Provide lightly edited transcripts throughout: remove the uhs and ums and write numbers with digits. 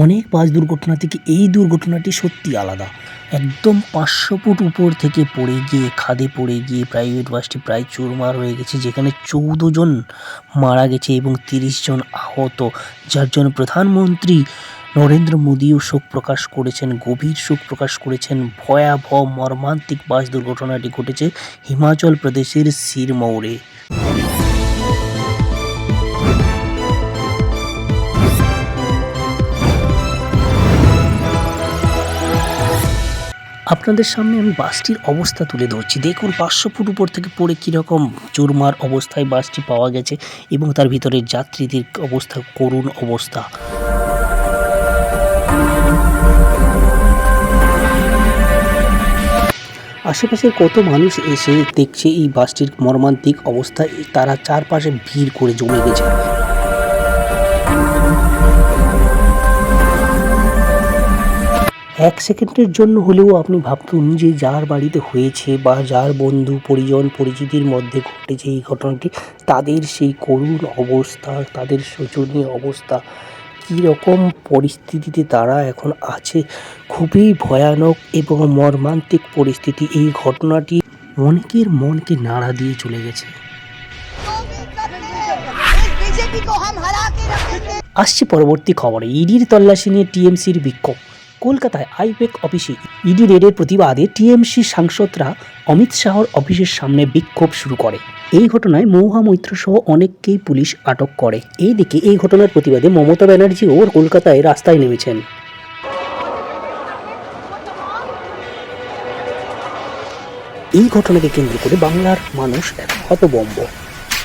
অনেক বাস দুর্ঘটনা থেকে এই দুর্ঘটনাটি সত্যি আলাদা। একদম ৫০০ ফুট উপর থেকে পড়ে গিয়ে খাদে পড়ে গিয়ে প্রাইভেট বাসটি প্রায় চুরমার হয়ে গেছে, যেখানে ১৪ জন মারা গেছে এবং ৩০ জন আহত, যার জন্য প্রধানমন্ত্রী নরেন্দ্র মোদীও শোক প্রকাশ করেছেন, গভীর শোক প্রকাশ করেছেন। ভয়াবহ মর্মান্তিক বাস দুর্ঘটনাটি ঘটেছে হিমাচল প্রদেশের সিরমৌরে। আপনাদের সামনে আমি বাসটির অবস্থা তুলে ধরছি। দেখুন ৫০০ ফুট উপর থেকে পড়ে কীরকম চুরমার অবস্থায় বাসটি পাওয়া গেছে এবং তার ভিতরে যাত্রীদের অবস্থা করুণ অবস্থা। আশেপাশের কত মানুষ এসে দেখছে এই বাসটির মর্মান্তিক অবস্থা, তারা চারপাশে ভিড় করে জমে গেছে। এক সেকেন্ডের জন্য হলেও আপনি ভাবুন যে যার বাড়িতে হয়েছে বা যার বন্ধু পরিজন পরিচিতির মধ্যে ঘটেছে এই ঘটনাটি, তাদের সেই করুণ অবস্থা, তাদের শোচনীয় অবস্থা, কীরকম পরিস্থিতিতে তারা এখন আছে। খুবই ভয়ানক এবং মর্মান্তিক পরিস্থিতি। এই ঘটনাটি অনেকের মনকে নাড়া দিয়ে চলে গেছে। আসছে পরবর্তী খবরে, ইডির তল্লাশি নিয়ে টিএমসির বিক্ষোভ। কলকাতায় আইপ্যাক অফিসে ইডি রেডের প্রতিবাদে টিএমসি সাংসদরা অমিত শাহর অফিসের সামনে বিক্ষোভ শুরু করে। এই ঘটনায় মহুয়া মৈত্র সহ অনেককেই পুলিশ আটক করে। এইদিকে এই ঘটনার প্রতিবাদে মমতা ব্যানার্জিও কলকাতায় রাস্তায় নেমেছেন। এই ঘটনাকে কেন্দ্র করে বাংলার মানুষ হতভম্ব।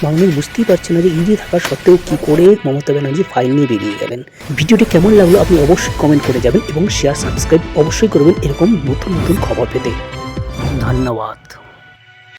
মানুষ বুঝতেই পারছে না যে ইডি থাকা সত্ত্বেও কী করে মমতা ব্যানার্জি ফাইল নিয়ে বেরিয়ে গেলেন। ভিডিওটি কেমন লাগলো আপনি অবশ্যই কমেন্ট করে যাবেন এবং শেয়ার সাবস্ক্রাইব অবশ্যই করবেন এরকম নতুন নতুন খবর পেতে। ধন্যবাদ।